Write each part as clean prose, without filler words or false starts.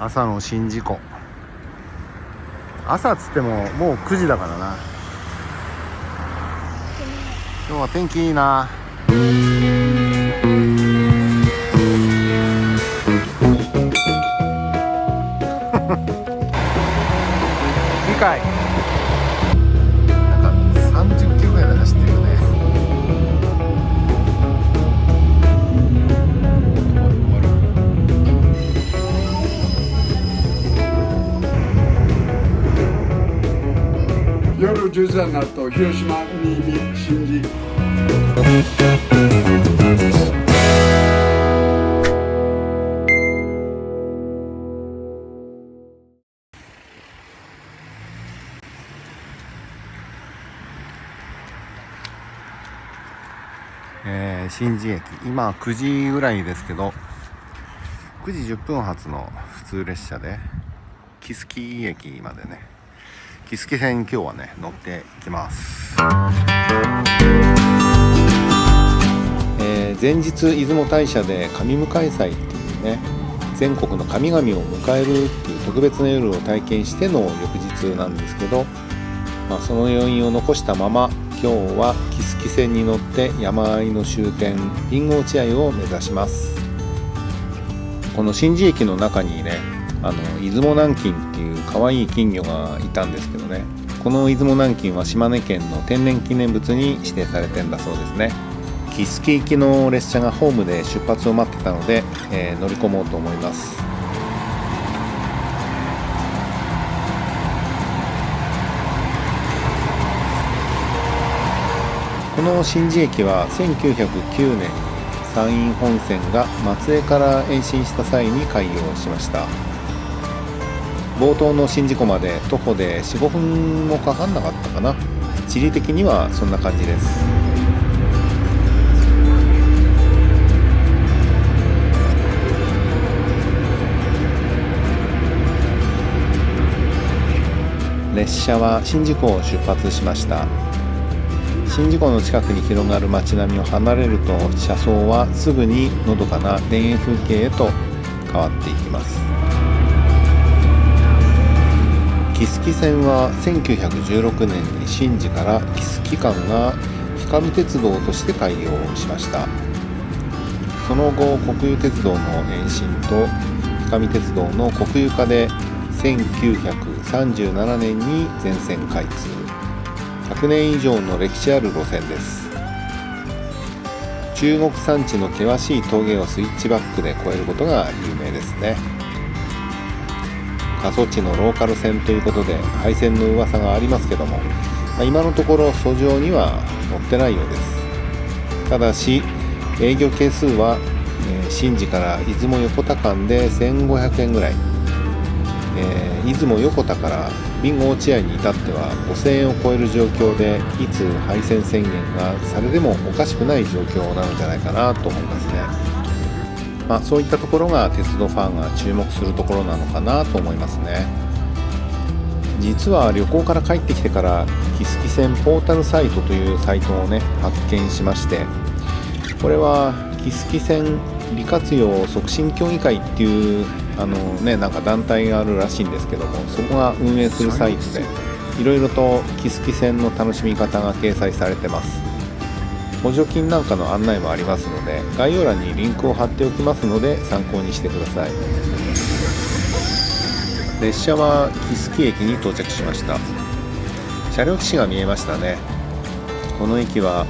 朝の宍道湖。朝っつってももう9時だからな。今日は天気いいな。次回なんか30キロぐらいで走ってるよね。夜10時になると広島、新見、宍道。宍道駅、今9時ぐらいですけど、9時10分発の普通列車で木槻駅までね、木槻線に今日はね乗っていきます。前日出雲大社で神迎え祭っていうね、全国の神々を迎えるっていう特別な夜を体験しての翌日なんですけど、その余韻を残したまま今日は木槻線に乗って山あいの終点備後落合を目指します。この宍道駅の中にね、出雲南京っていう可愛い金魚がいたんですけどね、この出雲南京は島根県の天然記念物に指定されてんだそうですね。木槻行きの列車がホームで出発を待ってたので、乗り込もうと思います。この宍道駅は1909年山陰本線が松江から延伸した際に開業しました。冒頭の宍道湖まで徒歩で 4,5 分もかかんなかったかな。地理的にはそんな感じです。列車は宍道湖を出発しました。宍道湖の近くに広がる街並みを離れると、車窓はすぐにのどかな田園風景へと変わっていきます。木槻線は1916年に宍道から木槻間が氷上鉄道として開業しました。その後国有鉄道の延伸と氷上鉄道の国有化で1937年に全線開通。100年以上の歴史ある路線です。中国山地の険しい峠をスイッチバックで越えることが有名ですね。過疎地のローカル線ということで廃線の噂がありますけども、今のところ訴状には載ってないようです。ただし営業係数は宍道から出雲横田間で1500円ぐらい、出雲横田から備後落合に至っては5000円を超える状況で、いつ廃線宣言がされてもおかしくない状況なのじゃないかなと思いますね。そういったところが鉄道ファンが注目するところなのかなと思いますね。実は旅行から帰ってきてから木槻線ポータルサイトというサイトをね発見しまして、これは木槻線利活用促進協議会っていうなんか団体があるらしいんですけども、そこが運営するサイトでいろいろと木槻線の楽しみ方が掲載されてます。補助金なんかの案内もありますので、概要欄にリンクを貼っておきますので参考にしてください。列車は木槻駅に到着しました。車両基地が見えましたね。この駅は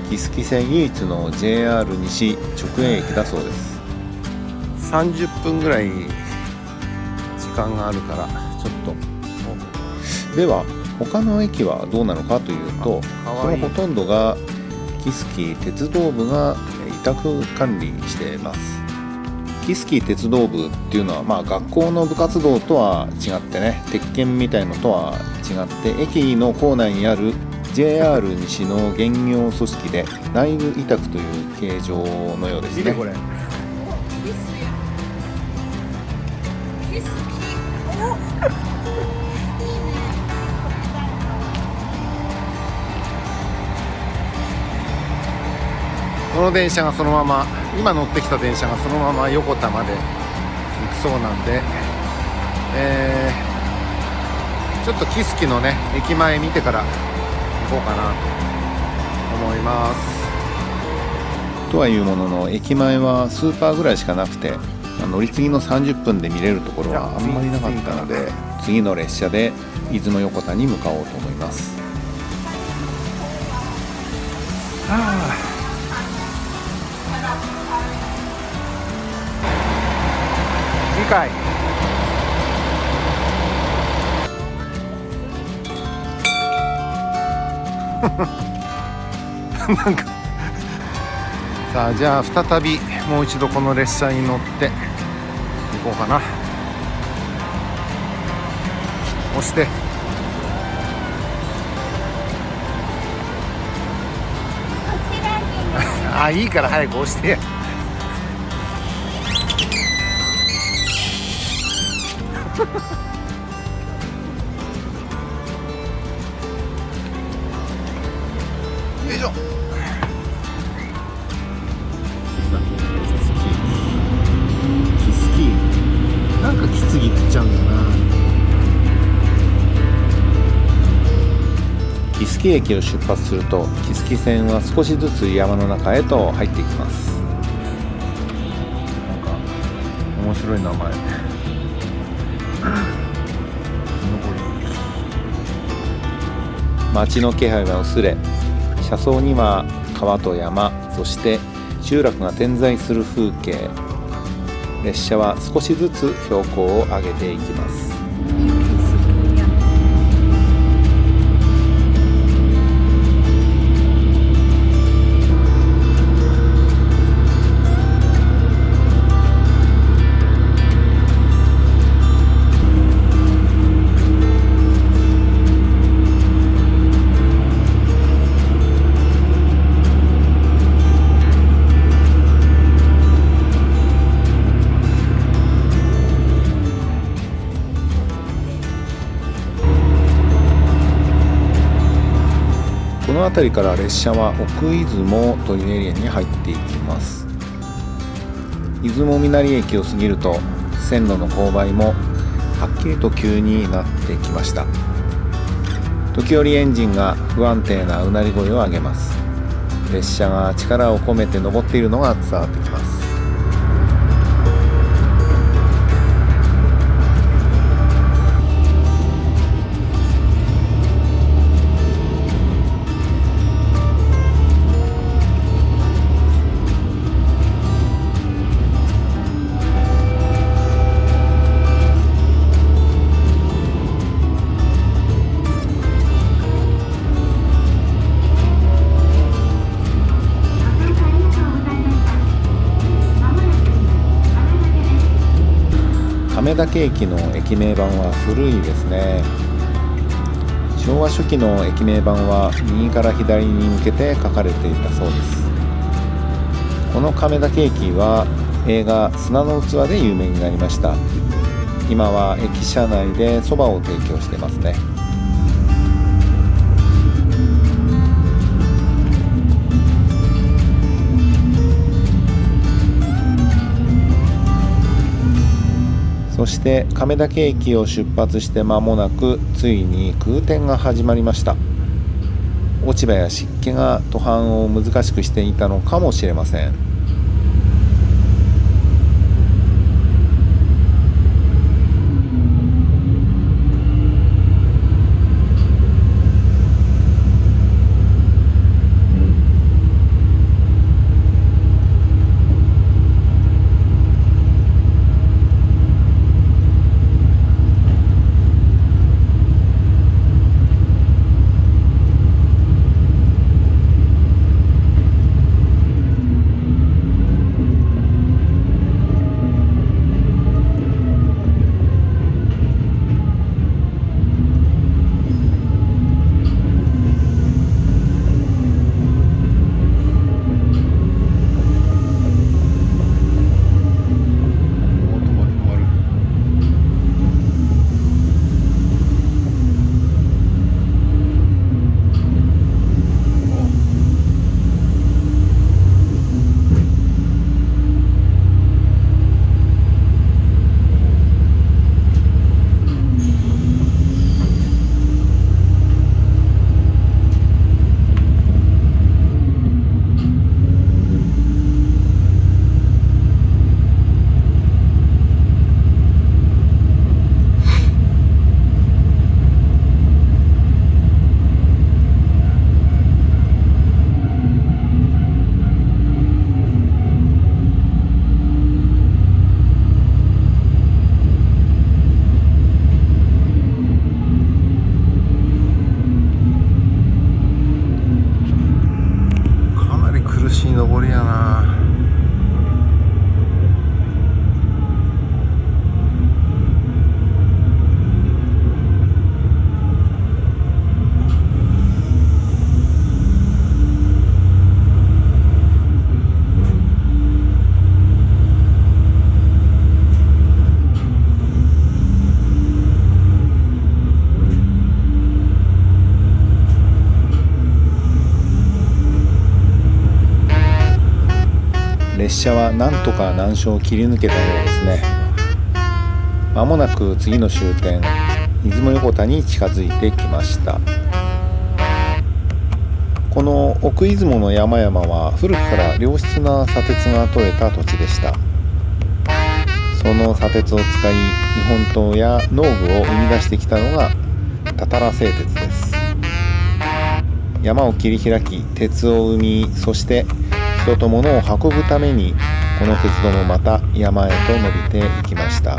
木槻線唯一の JR 西直営駅だそうです。30分ぐらい時間があるからちょっと。では他の駅はどうなのかというと、そのほとんどが木槻鉄道部が委託管理しています。木槻鉄道部っていうのは、学校の部活動とは違ってね、鉄拳みたいのとは違って駅の構内にある JR 西の現業組織で内部委託という形状のようですね。これこの電車がそのまま、今乗ってきた電車がそのまま横田まで行くそうなんで、ちょっと木槻のね駅前見てから行こうかなと思います。とはいうものの駅前はスーパーぐらいしかなくて、乗り継ぎの30分で見れるところはあんまりなかったので、次の列車で出雲横田に向かおうと思います。次回なんかさあ、じゃあ再びもう一度この列車に乗って行こうかな。押してあ、いいから早く押してや。よいしょ。木槻なんかきつぎ食っちゃうんだな。木槻駅を出発すると木槻線は少しずつ山の中へと入っていきます。なんか面白い名前。街の気配が薄れ、車窓には川と山、そして集落が点在する風景。列車は少しずつ標高を上げていきます。この辺りから列車は奥出雲というエリアに入っていきます。出雲稲荷駅を過ぎると線路の勾配もはっきりと急になってきました。時折エンジンが不安定なうなり声を上げます。列車が力を込めて登っているのが伝わってきます。亀岳駅の駅名板は古いですね。昭和初期の駅名板は右から左に向けて書かれていたそうです。この亀岳駅は映画砂の器で有名になりました。今は駅舎内でそばを提供してますね。そして亀岳駅を出発して間もなくついに空転が始まりました。落ち葉や湿気が途半を難しくしていたのかもしれません。列車はなんとか難所を切り抜けたようですね。まもなく次の終点出雲横田に近づいてきました。この奥出雲の山々は古くから良質な砂鉄が取れた土地でした。その砂鉄を使い日本刀や農具を生み出してきたのがたたら製鉄です。山を切り開き鉄を生み、そして人と物を運ぶためにこの鉄道もまた山へと伸びていきました。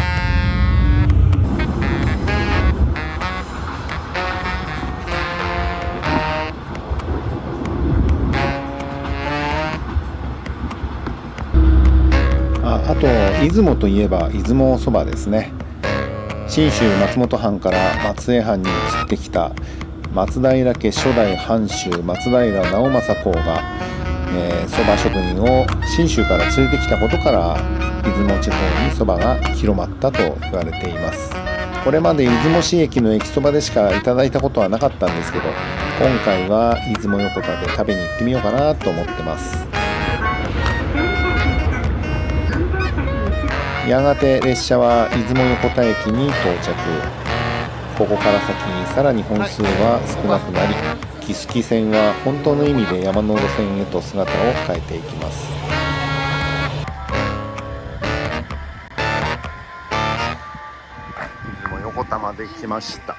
あと出雲といえば出雲そばですね。信州松本藩から松江藩に移ってきた松平家初代藩主松平直政公がそば職人を信州から連れてきたことから出雲地方にそばが広まったと言われています。これまで出雲市駅の駅そばでしかいただいたことはなかったんですけど、今回は出雲横田で食べに行ってみようかなと思ってます。やがて列車は出雲横田駅に到着。ここから先さらに本数は少なくなり、木槻線は本当の意味で山手線へと姿を変えていきます。出雲横田まで来ました。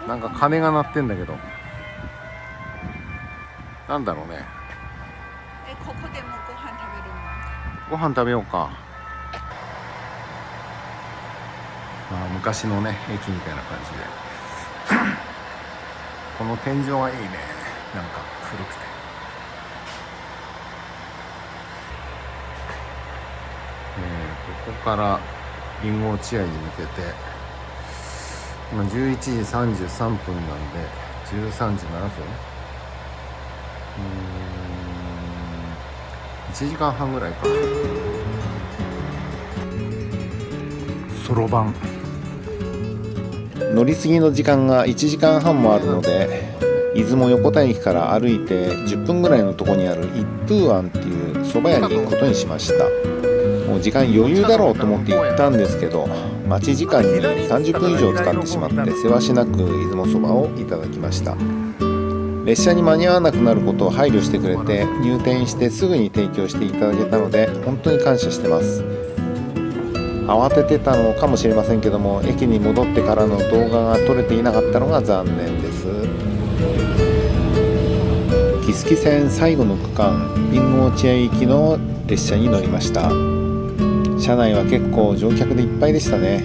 なんか鐘が鳴ってんだけど、なんだろうね。ここでもご飯食べるの？ご飯食べようか。昔のね駅みたいな感じでこの天井はいいね。なんか古くて、ここからリンゴ落合に向けて今11時33分なんで13時7分、1時間半ぐらいかな。そろばん乗り継ぎの時間が1時間半もあるので、出雲横田駅から歩いて10分ぐらいのところにある一風庵っていう蕎麦屋に行くことにしました。もう時間余裕だろうと思って行ったんですけど、待ち時間に30分以上使ってしまってせわしなく出雲そばをいただきました。列車に間に合わなくなることを配慮してくれて、入店してすぐに提供していただけたので本当に感謝してます。慌ててたのかもしれませんけども、駅に戻ってからの動画が撮れていなかったのが残念です。木槻線最後の区間備後落合行きの列車に乗りました。車内は結構乗客でいっぱいでしたね。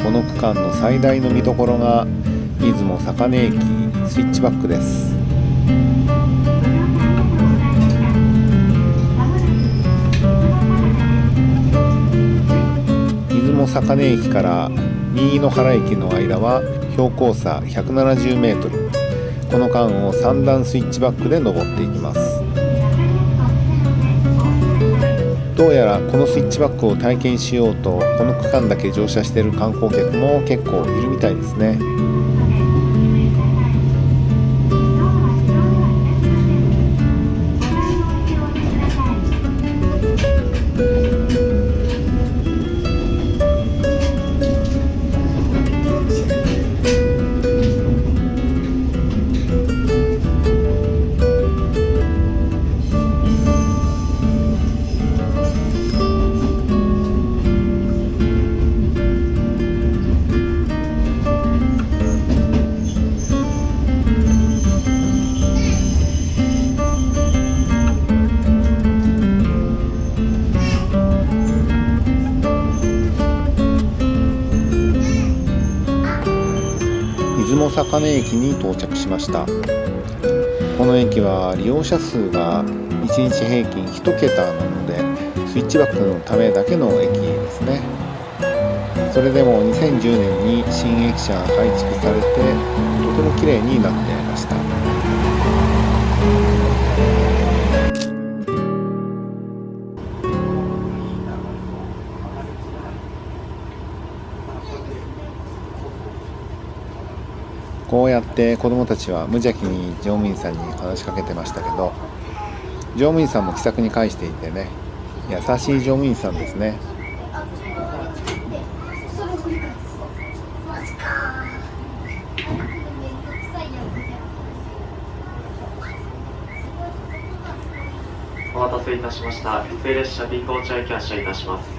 この区間の最大の見どころが出雲坂根駅スイッチバックです。出雲坂根駅から新居原駅の間は標高差170メートル。この間を3段スイッチバックで登っていきます。どうやらこのスイッチバックを体験しようとこの区間だけ乗車している観光客も結構いるみたいですね。出雲坂根駅に到着しました。この駅は利用者数が1日平均1桁なのでスイッチバックのためだけの駅ですね。それでも2010年に新駅舎が改築されてとても綺麗になっていました。こうややって子どもたちは無邪気に乗務員さんに話しかけてましたけど、乗務員さんも気さくに返していてね、優しい乗務員さんですね。お待たせいたしました。普通列車 B 高知駅発車いたします。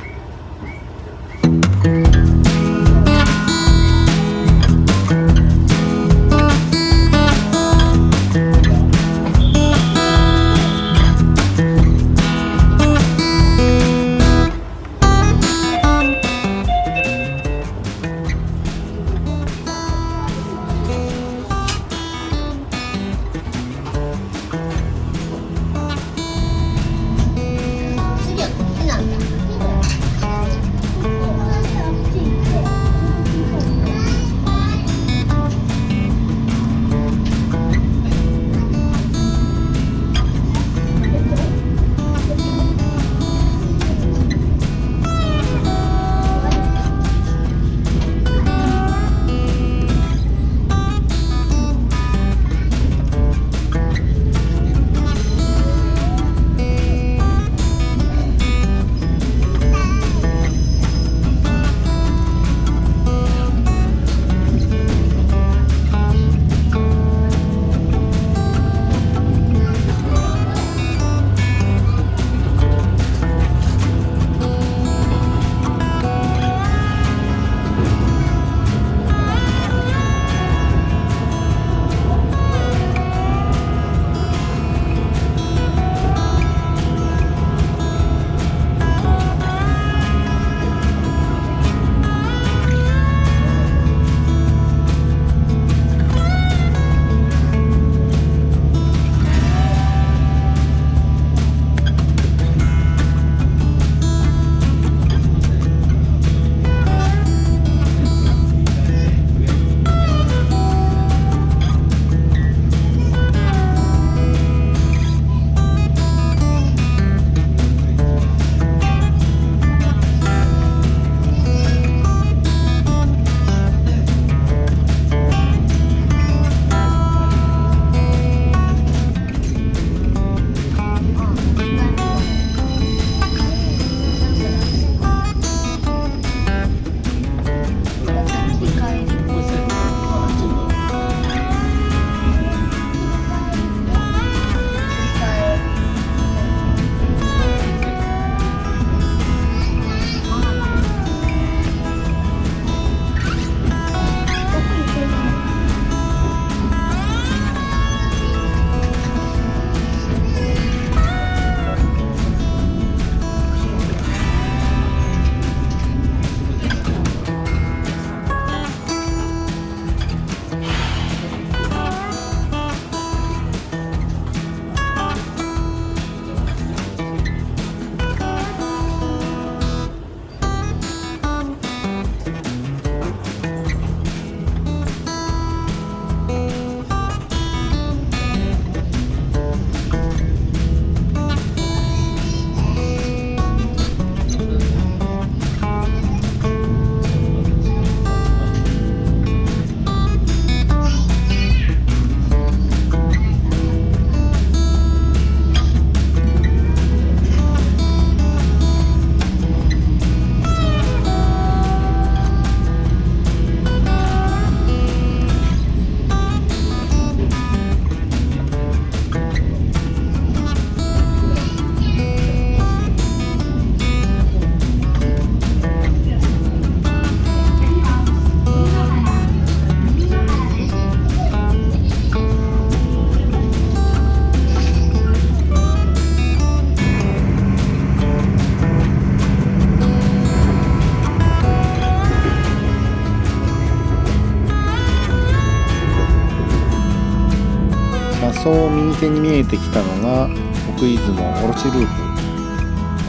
そう右手に見えてきたのが奥出雲おろしループ。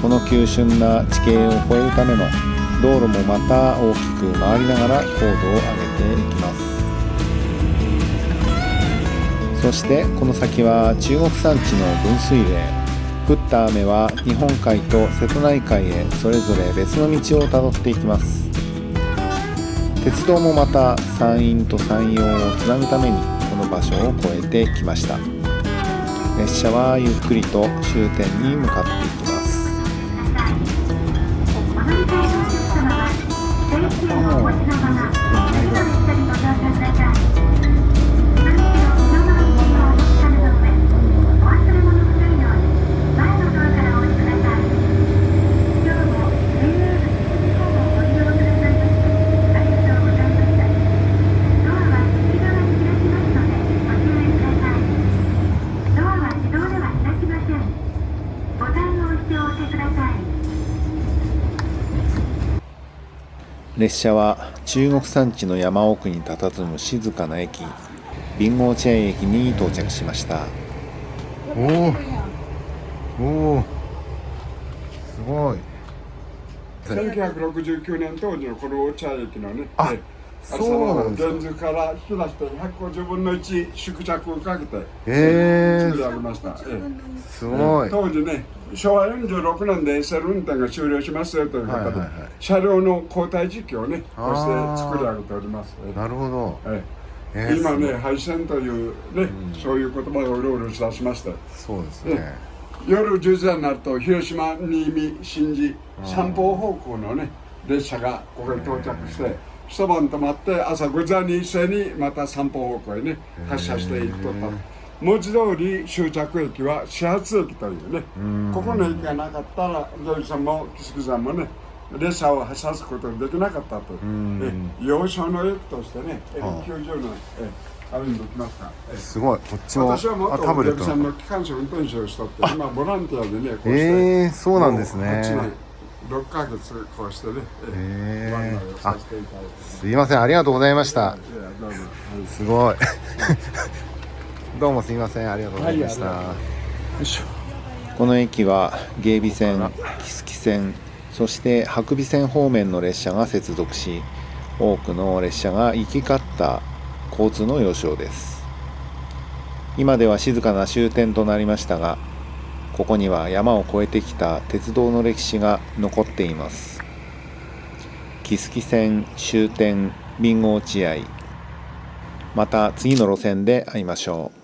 この急峻な地形を越えるための道路もまた大きく回りながら高度を上げていきます。そしてこの先は中国山地の分水嶺。降った雨は日本海と瀬戸内海へそれぞれ別の道をたどっていきます。鉄道もまた山陰と山陽をつなぐためにこの場所を越えてきました。列車はゆっくりと終点に向かっていきます。列車は中国山地の山奥に佇む静かな駅、ビンゴーチェン駅に到着しました。おお、すごい。1969年当時のこのお茶駅のね、そうなんですか。原図から引き出して150分の1縮尺をかけて作り上げました。すごい。当時ね、昭和46年で SL 運転が終了しますよということで、車両の交代時期をね、こうして作り上げております。なるほど。今ね、廃線というね、そういう言葉がうろうろしだしまして、そうですね。夜10時になると広島、新見、新地、三方方向のね列車がここに到着して、一晩泊まって朝5時に一斉にまた三方方向へね発車していっとった。文字通り終着駅は始発駅というね、ここの駅がなかったら土井さんも木杉さんもね列車を発車することができなかったという、要衝の駅としてね、90年歩んできました。すごい。こっちも私は元タブレット土井さんの機関車運転手をしとって、今ボランティアでねこうしてそうなんですね。8年6ヶ月こうしてね、ご案内をさせていただいて、すいません、ありがとうございました。いやどうもすごい。どうもすいません、ありがとうございました。この駅は芸備線、木次線、そして伯備線方面の列車が接続し、多くの列車が行き交った交通の要衝です。今では静かな終点となりましたが、ここには山を越えてきた鉄道の歴史が残っています。木次線終点備後落合。また次の路線で会いましょう。